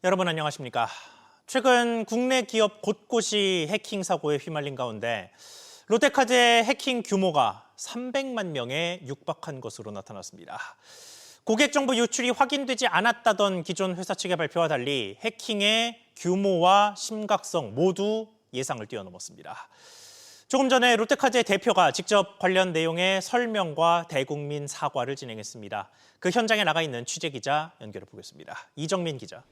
여러분 안녕하십니까? 최근 국내 기업 곳곳이 해킹 사고에 휘말린 가운데 롯데카드의 해킹 규모가 300만 명에 육박한 것으로 나타났습니다. 고객 정보 유출이 확인되지 않았다던 기존 회사 측의 발표와 달리 해킹의 규모와 심각성 모두 예상을 뛰어넘었습니다. 조금 전에 롯데카드의 대표가 직접 관련 내용의 설명과 대국민 사과를 진행했습니다. 그 현장에 나가 있는 취재기자 연결해 보겠습니다. 이정민 기자.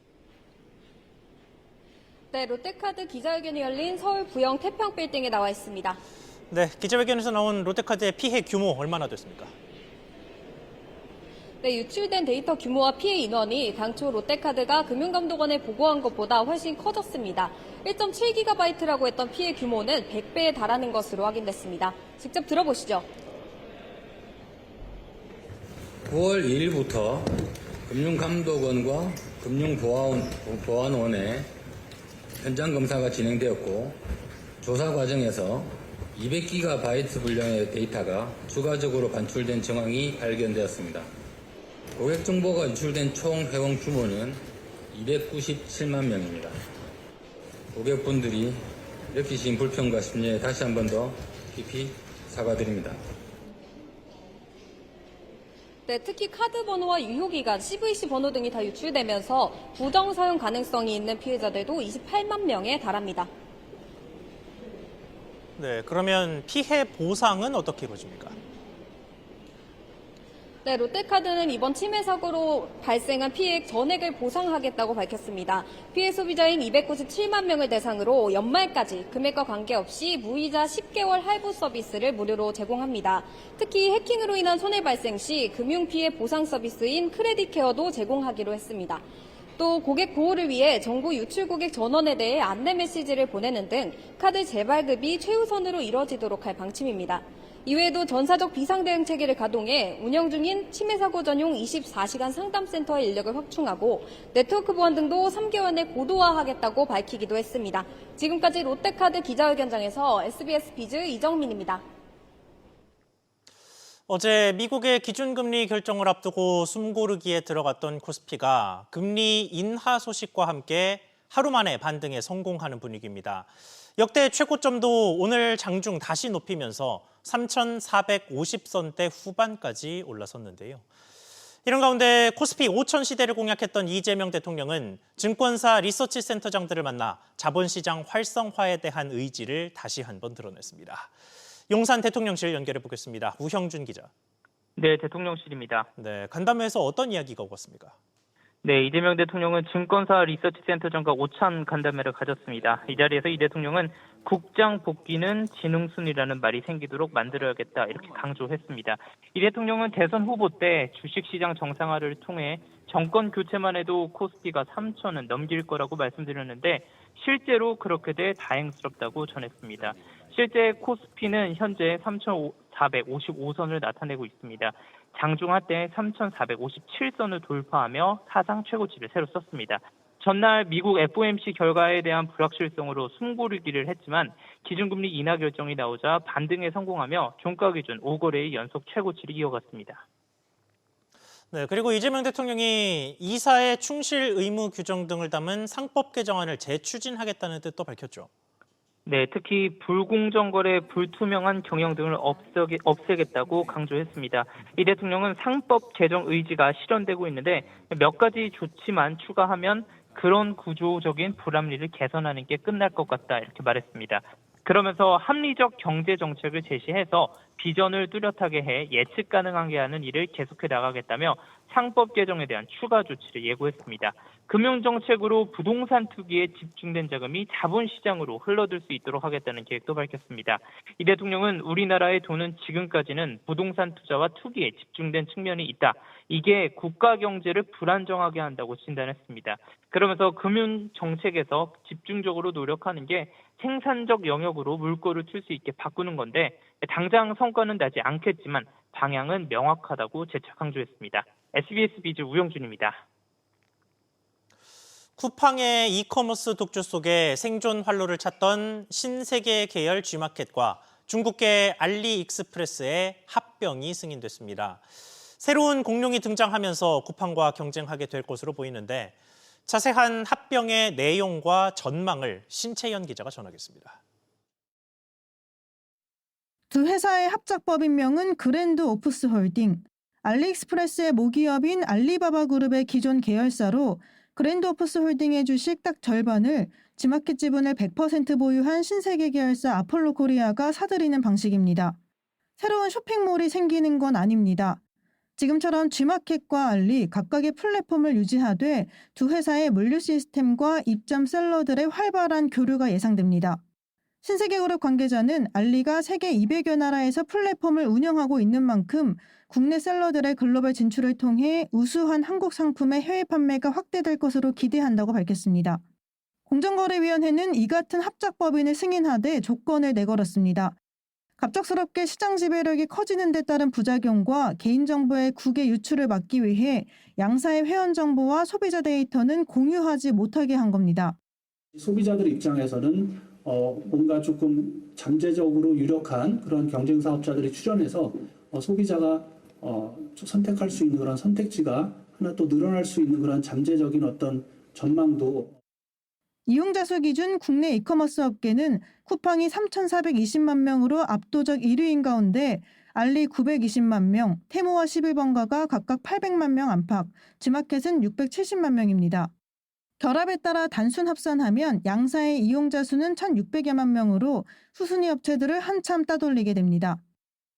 네, 롯데카드 기자회견이 열린 서울 부영 태평 빌딩에 나와 있습니다. 네, 기자회견에서 나온 롯데카드의 피해 규모 얼마나 됐습니까? 네, 유출된 데이터 규모와 피해 인원이 당초 롯데카드가 금융감독원에 보고한 것보다 훨씬 커졌습니다. 1.7GB라고 했던 피해 규모는 100배에 달하는 것으로 확인됐습니다. 직접 들어보시죠. 9월 2일부터 금융감독원과 금융보안원의 현장 검사가 진행되었고 조사 과정에서 200GB 분량의 데이터가 추가적으로 반출된 정황이 발견되었습니다. 고객 정보가 유출된 총 회원 규모는 297만 명입니다. 고객분들이 느끼신 불편과 심려에 다시 한 번 더 깊이 사과드립니다. 네, 특히 카드 번호와 유효기간, CVC 번호 등이 다 유출되면서 부정 사용 가능성이 있는 피해자들도 28만 명에 달합니다. 네, 그러면 피해 보상은 어떻게 보십니까? 네, 롯데카드는 이번 침해 사고로 발생한 피해액 전액을 보상하겠다고 밝혔습니다. 피해 소비자인 297만 명을 대상으로 연말까지 금액과 관계없이 무이자 10개월 할부 서비스를 무료로 제공합니다. 특히 해킹으로 인한 손해 발생 시 금융피해 보상 서비스인 크레딧 케어도 제공하기로 했습니다. 또 고객 보호를 위해 정보 유출 고객 전원에 대해 안내 메시지를 보내는 등 카드 재발급이 최우선으로 이뤄지도록 할 방침입니다. 이외에도 전사적 비상대응 체계를 가동해 운영 중인 침해 사고 전용 24시간 상담센터의 인력을 확충하고 네트워크 보안 등도 3개월 내 고도화하겠다고 밝히기도 했습니다. 지금까지 롯데카드 기자회견장에서 SBS 비즈 이정민입니다. 어제 미국의 기준금리 결정을 앞두고 숨고르기에 들어갔던 코스피가 금리 인하 소식과 함께 하루 만에 반등에 성공하는 분위기입니다. 역대 최고점도 오늘 장중 다시 높이면서 3,450선대 후반까지 올라섰는데요. 이런 가운데 코스피 5천 시대를 공약했던 이재명 대통령은 증권사 리서치 센터장들을 만나 자본시장 활성화에 대한 의지를 다시 한번 드러냈습니다. 용산 대통령실 연결해 보겠습니다. 우형준 기자. 네, 대통령실입니다. 네, 간담회에서 어떤 이야기가 오갔습니까? 네, 이재명 대통령은 증권사 리서치 센터장과 오찬 간담회를 가졌습니다. 이 자리에서 이 대통령은 국장 복귀는 지능순이라는 말이 생기도록 만들어야겠다 이렇게 강조했습니다. 이 대통령은 대선 후보 때 주식시장 정상화를 통해 정권 교체만 해도 코스피가 3천은 넘길 거라고 말씀드렸는데 실제로 그렇게 돼 다행스럽다고 전했습니다. 실제 코스피는 현재 3,455선을 나타내고 있습니다. 장중 한때 3,457선을 돌파하며 사상 최고치를 새로 썼습니다. 전날 미국 FOMC 결과에 대한 불확실성으로 숨고르기를 했지만 기준금리 인하 결정이 나오자 반등에 성공하며 종가 기준 5거래의 연속 최고치를 이어갔습니다. 네, 그리고 이재명 대통령이 이사의 충실 의무 규정 등을 담은 상법 개정안을 재추진하겠다는 뜻도 밝혔죠. 네, 특히 불공정 거래, 불투명한 경영 등을 없애겠다고 강조했습니다. 이 대통령은 상법 제정 의지가 실현되고 있는데 몇 가지 좋지만 추가하면 그런 구조적인 불합리를 개선하는 게 끝날 것 같다 이렇게 말했습니다. 그러면서 합리적 경제 정책을 제시해서 비전을 뚜렷하게 해 예측 가능하게 하는 일을 계속해 나가겠다며 상법 개정에 대한 추가 조치를 예고했습니다. 금융정책으로 부동산 투기에 집중된 자금이 자본시장으로 흘러들 수 있도록 하겠다는 계획도 밝혔습니다. 이 대통령은 우리나라의 돈은 지금까지는 부동산 투자와 투기에 집중된 측면이 있다. 이게 국가 경제를 불안정하게 한다고 진단했습니다. 그러면서 금융정책에서 집중적으로 노력하는 게 생산적 영역으로 물꼬를 틀 수 있게 바꾸는 건데 당장 성과는 나지 않겠지만 방향은 명확하다고 재차 강조했습니다. SBS 비즈 우영준입니다. 쿠팡의 이커머스 독주 속에 생존 활로를 찾던 신세계 계열 G마켓과 중국계 알리익스프레스의 합병이 승인됐습니다. 새로운 공룡이 등장하면서 쿠팡과 경쟁하게 될 것으로 보이는데 자세한 합병의 내용과 전망을 신채연 기자가 전하겠습니다. 두 회사의 합작법인명은 그랜드 오프스 홀딩, 알리익스프레스의 모기업인 알리바바 그룹의 기존 계열사로 그랜드 오프스 홀딩의 주식 딱 절반을 지마켓 지분을 100% 보유한 신세계 계열사 아폴로 코리아가 사들이는 방식입니다. 새로운 쇼핑몰이 생기는 건 아닙니다. 지금처럼 G마켓과 알리 각각의 플랫폼을 유지하되 두 회사의 물류 시스템과 입점 셀러들의 활발한 교류가 예상됩니다. 신세계그룹 관계자는 알리가 세계 200여 나라에서 플랫폼을 운영하고 있는 만큼 국내 셀러들의 글로벌 진출을 통해 우수한 한국 상품의 해외 판매가 확대될 것으로 기대한다고 밝혔습니다. 공정거래위원회는 이 같은 합작법인을 승인하되 조건을 내걸었습니다. 갑작스럽게 시장 지배력이 커지는 데 따른 부작용과 개인정보의 국외 유출을 막기 위해 양사의 회원 정보와 소비자 데이터는 공유하지 못하게 한 겁니다. 소비자들 입장에서는 뭔가 조금 잠재적으로 유력한 그런 경쟁 사업자들이 출연해서 소비자가 선택할 수 있는 그런 선택지가 하나 또 늘어날 수 있는 그런 잠재적인 어떤 전망도. 이용자 수 기준 국내 이커머스 업계는 쿠팡이 3,420만 명으로 압도적 1위인 가운데 알리 920만 명, 테무와 11번가가 각각 800만 명 안팎, G마켓은 670만 명입니다. 결합에 따라 단순 합산하면 양사의 이용자 수는 1,600여만 명으로 후순위 업체들을 한참 따돌리게 됩니다.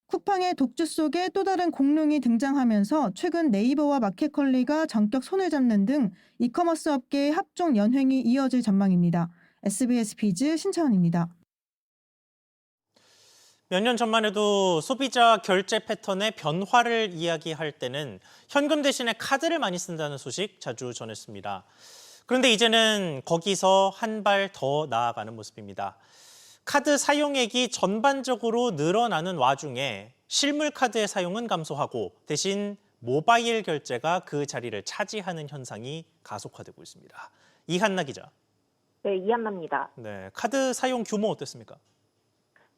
쿠팡의 독주 속에 또 다른 공룡이 등장하면서 최근 네이버와 마켓컬리가 전격 손을 잡는 등 이커머스 업계의 합종 연횡이 이어질 전망입니다. SBS 비즈 신채원입니다. 몇 년 전만 해도 소비자 결제 패턴의 변화를 이야기할 때는 현금 대신에 카드를 많이 쓴다는 소식 자주 전했습니다. 그런데 이제는 거기서 한 발 더 나아가는 모습입니다. 카드 사용액이 전반적으로 늘어나는 와중에 실물 카드의 사용은 감소하고 대신 모바일 결제가 그 자리를 차지하는 현상이 가속화되고 있습니다. 이한나 기자. 네, 이한나입니다. 네, 카드 사용 규모 어땠습니까?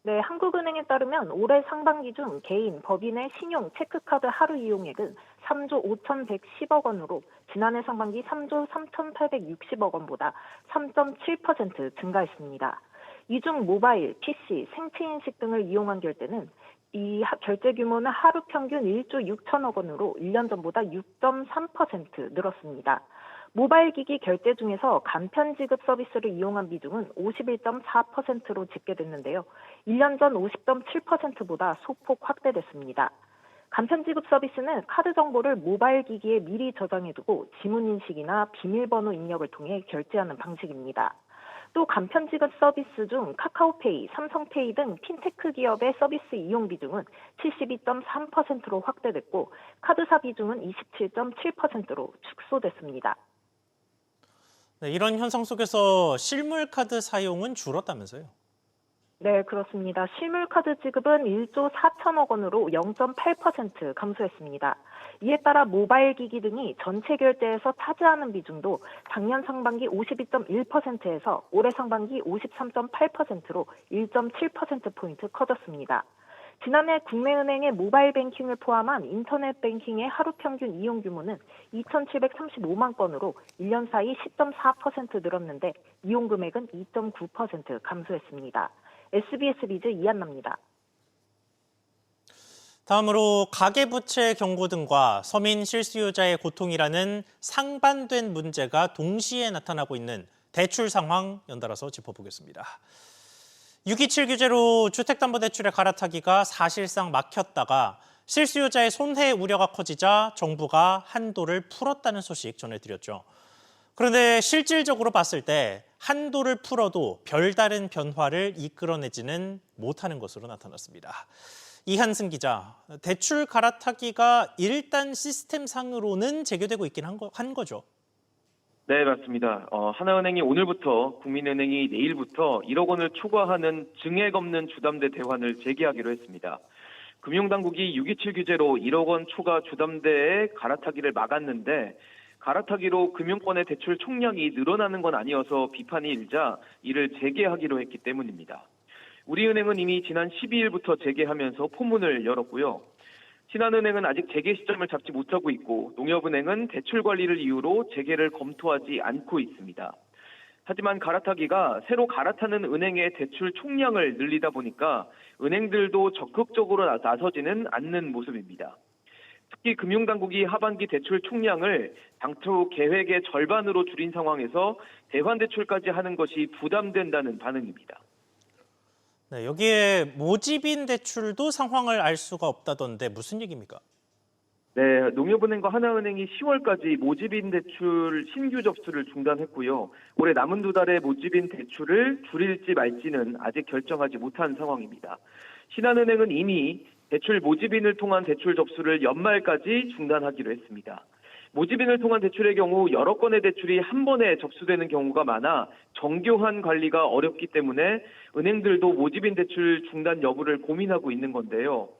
네, 한국은행에 따르면 올해 상반기 중 개인, 법인의 신용, 체크카드 하루 이용액은 3조 5,110억 원으로 지난해 상반기 3조 3,860억 원보다 3.7% 증가했습니다. 이 중 모바일, PC, 생체인식 등을 이용한 결제는 이 결제 규모는 하루 평균 1조 6천억 원으로 1년 전보다 6.3% 늘었습니다. 모바일 기기 결제 중에서 간편 지급 서비스를 이용한 비중은 51.4%로 집계됐는데요. 1년 전 50.7%보다 소폭 확대됐습니다. 간편 지급 서비스는 카드 정보를 모바일 기기에 미리 저장해두고 지문 인식이나 비밀번호 입력을 통해 결제하는 방식입니다. 또 간편 지급 서비스 중 카카오페이, 삼성페이 등 핀테크 기업의 서비스 이용 비중은 72.3%로 확대됐고 카드사 비중은 27.7%로 축소됐습니다. 네, 이런 현상 속에서 실물 카드 사용은 줄었다면서요? 네, 그렇습니다. 실물 카드 지급은 1조 4천억 원으로 0.8% 감소했습니다. 이에 따라 모바일 기기 등이 전체 결제에서 차지하는 비중도 작년 상반기 52.1%에서 올해 상반기 53.8%로 1.7%포인트 커졌습니다. 지난해 국내은행의 모바일 뱅킹을 포함한 인터넷 뱅킹의 하루 평균 이용 규모는 2,735만 건으로 1년 사이 10.4% 늘었는데 이용 금액은 2.9% 감소했습니다. SBS 비즈 이한나입니다. 다음으로 가계부채 경고 등과 서민 실수요자의 고통이라는 상반된 문제가 동시에 나타나고 있는 대출 상황 연달아서 짚어보겠습니다. 627 규제로 주택담보대출의 갈아타기가 사실상 막혔다가 실수요자의 손해 우려가 커지자 정부가 한도를 풀었다는 소식 전해드렸죠. 그런데 실질적으로 봤을 때 한도를 풀어도 별다른 변화를 이끌어내지는 못하는 것으로 나타났습니다. 이한승 기자, 대출 갈아타기가 일단 시스템상으로는 재개되고 있긴 한 거죠? 네, 맞습니다. 하나은행이 오늘부터, 국민은행이 내일부터 1억 원을 초과하는 증액 없는 주담대 대환을 재개하기로 했습니다. 금융당국이 627 규제로 1억 원 초과 주담대의 갈아타기를 막았는데 갈아타기로 금융권의 대출 총량이 늘어나는 건 아니어서 비판이 일자 이를 재개하기로 했기 때문입니다. 우리은행은 이미 지난 12일부터 재개하면서 포문을 열었고요. 신한은행은 아직 재개 시점을 잡지 못하고 있고 농협은행은 대출 관리를 이유로 재개를 검토하지 않고 있습니다. 하지만 갈아타기가 새로 갈아타는 은행의 대출 총량을 늘리다 보니까 은행들도 적극적으로 나서지는 않는 모습입니다. 특히 금융당국이 하반기 대출 총량을 당초 계획의 절반으로 줄인 상황에서 대환대출까지 하는 것이 부담된다는 반응입니다. 네, 여기에 모집인 대출도 상황을 알 수가 없다던데 무슨 얘기입니까? 네, 농협은행과 하나은행이 10월까지 모집인 대출 신규 접수를 중단했고요. 올해 남은 2달의 모집인 대출을 줄일지 말지는 아직 결정하지 못한 상황입니다. 신한은행은 이미 대출 모집인을 통한 대출 접수를 연말까지 중단하기로 했습니다. 모집인을 통한 대출의 경우 여러 건의 대출이 한 번에 접수되는 경우가 많아 정교한 관리가 어렵기 때문에 은행들도 모집인 대출 중단 여부를 고민하고 있는 건데요.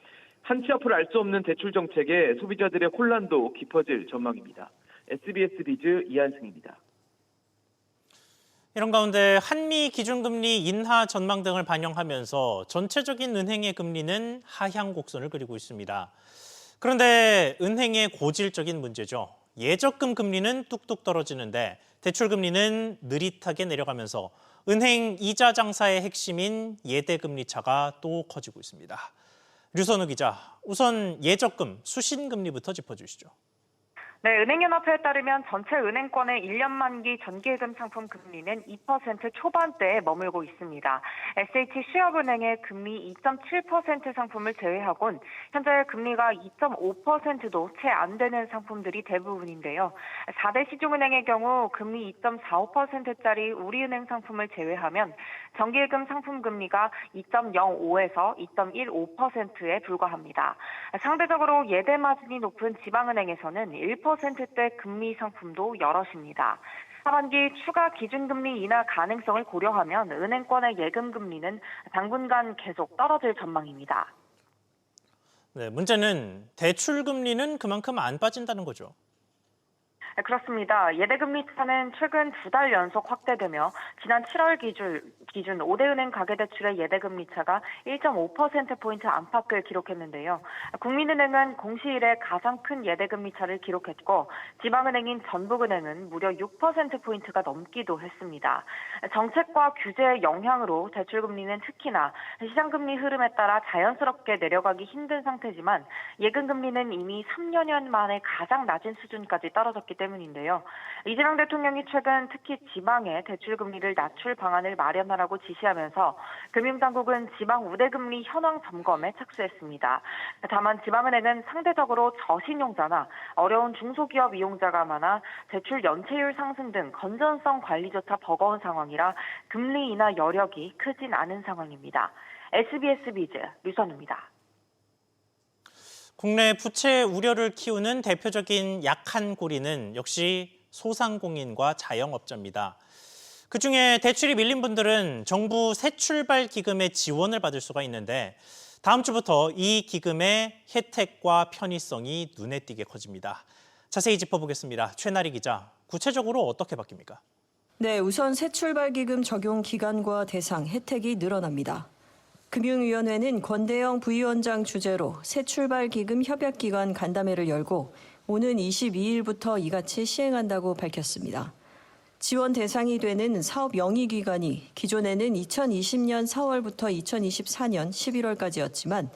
한치 앞을 알 수 없는 대출 정책에 소비자들의 혼란도 깊어질 전망입니다. SBS 비즈 이한승입니다. 이런 가운데 한미 기준금리 인하 전망 등을 반영하면서 전체적인 은행의 금리는 하향 곡선을 그리고 있습니다. 그런데 은행의 고질적인 문제죠. 예적금 금리는 뚝뚝 떨어지는데 대출 금리는 느릿하게 내려가면서 은행 이자 장사의 핵심인 예대금리 차가 또 커지고 있습니다. 류선우 기자, 우선 예적금, 수신금리부터 짚어주시죠. 네, 은행연합회에 따르면 전체 은행권의 1년 만기 정기예금 상품 금리는 2% 초반대에 머물고 있습니다. SH시업은행의 금리 2.7% 상품을 제외하곤 현재 금리가 2.5%도 채 안 되는 상품들이 대부분인데요. 4대 시중은행의 경우 금리 2.45%짜리 우리은행 상품을 제외하면 정기예금 상품 금리가 2.05에서 2.15%에 불과합니다. 상대적으로 예대 마진이 높은 지방은행에서는 1%대 금리 상품도 여럿입니다. 하반기 추가 기준금리 인하 가능성을 고려하면 은행권의 예금 금리는 당분간 계속 떨어질 전망입니다. 네, 문제는 대출 금리는 그만큼 안 빠진다는 거죠. 그렇습니다. 예대금리 차는 최근 2달 연속 확대되며 지난 7월 기준 5대 은행 가계대출의 예대금리 차가 1.5%포인트 안팎을 기록했는데요. 국민은행은 공시일에 가장 큰 예대금리 차를 기록했고 지방은행인 전북은행은 무려 6%포인트가 넘기도 했습니다. 정책과 규제의 영향으로 대출금리는 특히나 시장금리 흐름에 따라 자연스럽게 내려가기 힘든 상태지만 예금금리는 이미 3여년 만에 가장 낮은 수준까지 떨어졌기 때문인데요. 이재명 대통령이 최근 특히 지방에 대출금리를 낮출 방안을 마련하라고 지시하면서 금융당국은 지방 우대금리 현황 점검에 착수했습니다. 다만 지방은행은 상대적으로 저신용자나 어려운 중소기업 이용자가 많아 대출 연체율 상승 등 건전성 관리조차 버거운 상황이라 금리 인하 여력이 크진 않은 상황입니다. SBS 비즈 류선우입니다. 국내 부채 우려를 키우는 대표적인 약한 고리는 역시 소상공인과 자영업자입니다. 그중에 대출이 밀린 분들은 정부 새출발 기금의 지원을 받을 수가 있는데 다음 주부터 이 기금의 혜택과 편의성이 눈에 띄게 커집니다. 자세히 짚어보겠습니다. 최나리 기자, 구체적으로 어떻게 바뀝니까? 네, 우선 새출발 기금 적용 기간과 대상, 혜택이 늘어납니다. 금융위원회는 권대영 부위원장 주재로 새출발 기금 협약기관 간담회를 열고 오는 22일부터 이같이 시행한다고 밝혔습니다. 지원 대상이 되는 사업 영위기간이 기존에는 2020년 4월부터 2024년 11월까지였지만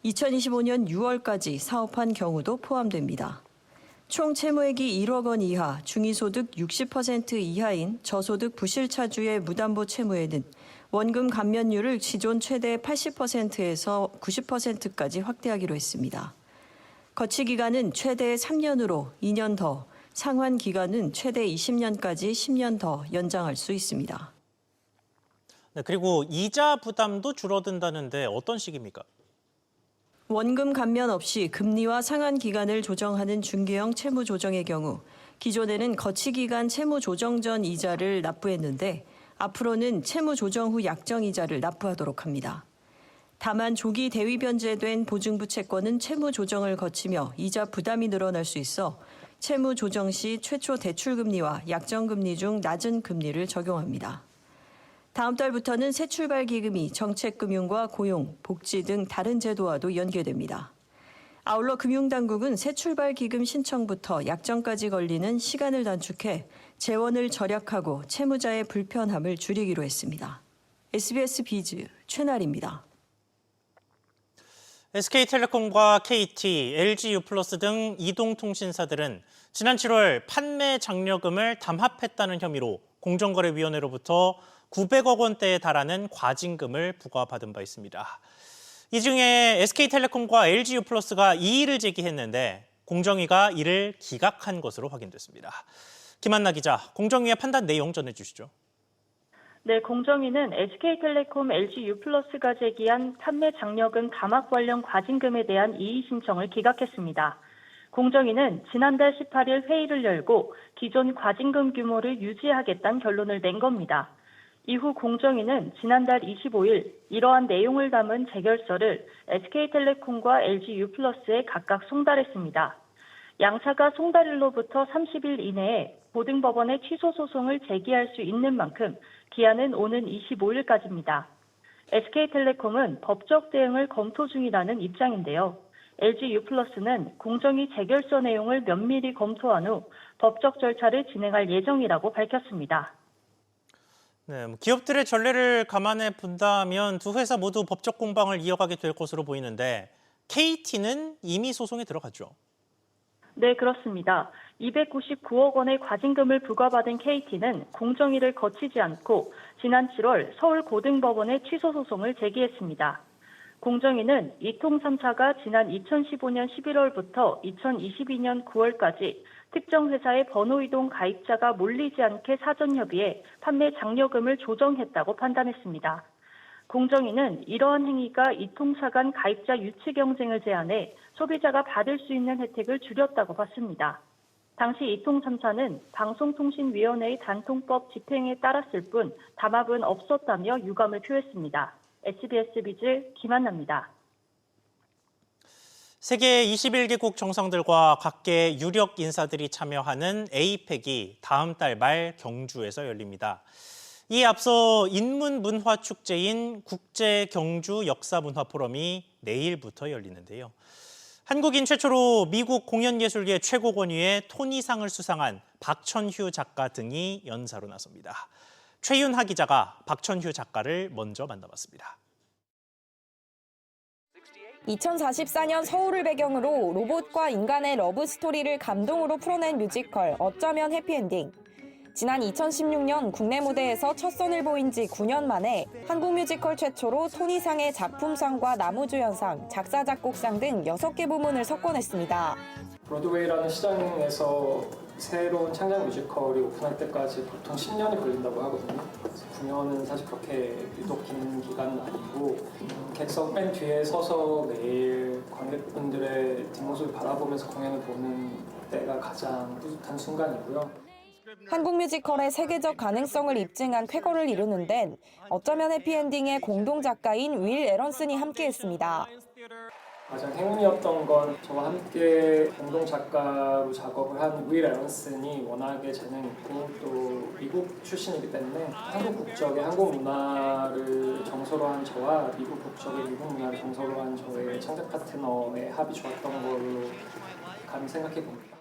2025년 6월까지 사업한 경우도 포함됩니다. 총 채무액이 1억 원 이하, 중위소득 60% 이하인 저소득 부실차주의 무담보 채무에는 원금 감면율을 기존 최대 80%에서 90%까지 확대하기로 했습니다. 거치 기간은 최대 3년으로 2년 더, 상환 기간은 최대 20년까지 10년 더 연장할 수 있습니다. 네, 그리고 이자 부담도 줄어든다는데 어떤 식입니까? 원금 감면 없이 금리와 상환 기간을 조정하는 중개형 채무 조정의 경우 기존에는 거치 기간 채무 조정 전 이자를 납부했는데 앞으로는 채무 조정 후 약정 이자를 납부하도록 합니다. 다만 조기 대위 변제된 보증부 채권은 채무 조정을 거치며 이자 부담이 늘어날 수 있어 채무 조정 시 최초 대출 금리와 약정 금리 중 낮은 금리를 적용합니다. 다음 달부터는 새출발 기금이 정책금융과 고용, 복지 등 다른 제도와도 연계됩니다. 아울러 금융당국은 새출발 기금 신청부터 약정까지 걸리는 시간을 단축해 재원을 절약하고 채무자의 불편함을 줄이기로 했습니다. SBS 비즈 최나리입니다. SK텔레콤과 KT, LG유플러스 등 이동통신사들은 지난 7월 판매 장려금을 담합했다는 혐의로 공정거래위원회로부터 900억 원대에 달하는 과징금을 부과받은 바 있습니다. 이 중에 SK텔레콤과 LG유플러스가 이의를 제기했는데 공정위가 이를 기각한 것으로 확인됐습니다. 김한나 기자, 공정위의 판단 내용 전해주시죠. 네, 공정위는 SK텔레콤, LG유플러스가 제기한 판매 장려금 담합 관련 과징금에 대한 이의 신청을 기각했습니다. 공정위는 지난달 18일 회의를 열고 기존 과징금 규모를 유지하겠다는 결론을 낸 겁니다. 이후 공정위는 지난달 25일 이러한 내용을 담은 재결서를 SK텔레콤과 LG유플러스에 각각 송달했습니다. 양사가 송달일로부터 30일 이내에 고등법원에 취소 소송을 제기할 수 있는 만큼 기한은 오는 25일까지입니다. SK텔레콤은 법적 대응을 검토 중이라는 입장인데요. LG유플러스는 공정위 재결서 내용을 면밀히 검토한 후 법적 절차를 진행할 예정이라고 밝혔습니다. 네, 기업들의 전례를 감안해 본다면 두 회사 모두 법적 공방을 이어가게 될 것으로 보이는데 KT는 이미 소송에 들어갔죠. 네, 그렇습니다. 299억 원의 과징금을 부과받은 KT는 공정위를 거치지 않고 지난 7월 서울고등법원에 취소 소송을 제기했습니다. 공정위는 이통 3사가 지난 2015년 11월부터 2022년 9월까지 특정 회사의 번호이동 가입자가 몰리지 않게 사전협의해 판매 장려금을 조정했다고 판단했습니다. 공정위는 이러한 행위가 이통사 간 가입자 유치 경쟁을 제한해 소비자가 받을 수 있는 혜택을 줄였다고 봤습니다. 당시 이통 3사는 방송통신위원회의 단통법 집행에 따랐을 뿐 담합은 없었다며 유감을 표했습니다. SBS 비즈 김한나입니다. 세계 21개국 정상들과 각계 유력 인사들이 참여하는 APEC이 다음 달 말 경주에서 열립니다. 이에 앞서 인문문화축제인 국제경주역사문화포럼이 내일부터 열리는데요. 한국인 최초로 미국 공연예술계 최고 권위의 토니상을 수상한 박천휴 작가 등이 연사로 나섭니다. 최윤하 기자가 박천휴 작가를 먼저 만나봤습니다. 2044년 서울을 배경으로 로봇과 인간의 러브 스토리를 감동으로 풀어낸 뮤지컬 어쩌면 해피엔딩. 지난 2016년 국내 무대에서 첫 선을 보인 지 9년 만에 한국 뮤지컬 최초로 토니상의 작품상과 나무주연상, 작사, 작곡상 등 6개 부문을 석권했습니다. 브로드웨이라는 시장에서 새로운 창작 뮤지컬이 오픈할 때까지 보통 10년이 걸린다고 하거든요. 9년은 사실 그렇게 유독 긴 기간은 아니고 객석 맨 뒤에 서서 매일 관객분들의 뒷모습을 바라보면서 공연을 보는 때가 가장 뿌듯한 순간이고요. 한국 뮤지컬의 세계적 가능성을 입증한 쾌거를 이루는 데는 어쩌면 해피엔딩의 공동 작가인 윌 에런슨이 함께했습니다. 가장 행운이었던 건 저와 함께 공동 작가로 작업을 한 윌 에런슨이 워낙에 재능 있고 또 미국 출신이기 때문에 한국 국적의 한국 문화를 정서로 한 저와 미국 국적의 미국 문화를 정서로 한 저의 창작 파트너의 합이 좋았던 걸로 감히 생각해 봅니다.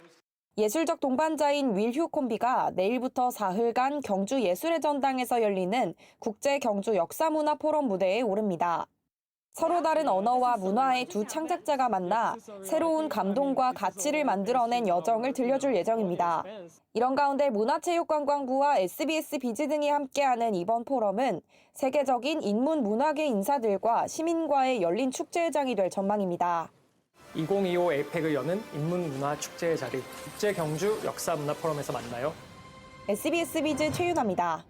예술적 동반자인 윌휴 콤비가 내일부터 사흘간 경주 예술의 전당에서 열리는 국제 경주 역사문화 포럼 무대에 오릅니다. 서로 다른 언어와 문화의 두 창작자가 만나 새로운 감동과 가치를 만들어낸 여정을 들려줄 예정입니다. 이런 가운데 문화체육관광부와 SBS 비즈 등이 함께하는 이번 포럼은 세계적인 인문문화계 인사들과 시민과의 열린 축제회장이 될 전망입니다. 2025 에이펙을 여는 인문문화축제의 자리, 국제경주 역사문화포럼에서 만나요. SBS 비즈 최윤아입니다.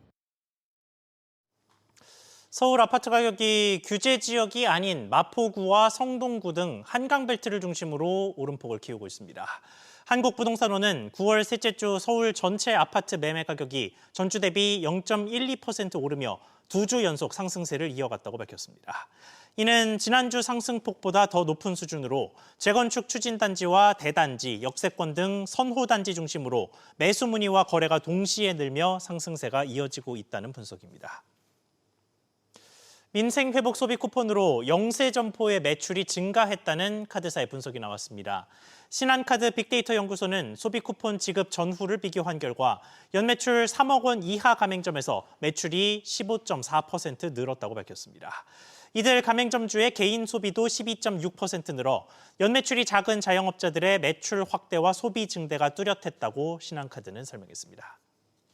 서울 아파트 가격이 규제 지역이 아닌 마포구와 성동구 등 한강벨트를 중심으로 오름폭을 키우고 있습니다. 한국부동산원은 9월 셋째 주 서울 전체 아파트 매매 가격이 전주 대비 0.12% 오르며 2주 연속 상승세를 이어갔다고 밝혔습니다. 이는 지난주 상승폭보다 더 높은 수준으로 재건축 추진단지와 대단지, 역세권 등 선호단지 중심으로 매수 문의와 거래가 동시에 늘며 상승세가 이어지고 있다는 분석입니다. 민생회복 소비 쿠폰으로 영세 점포의 매출이 증가했다는 카드사의 분석이 나왔습니다. 신한카드 빅데이터 연구소는 소비 쿠폰 지급 전후를 비교한 결과 연매출 3억 원 이하 가맹점에서 매출이 15.4% 늘었다고 밝혔습니다. 이들 가맹점주의 개인 소비도 12.6% 늘어 연매출이 작은 자영업자들의 매출 확대와 소비 증대가 뚜렷했다고 신한카드는 설명했습니다.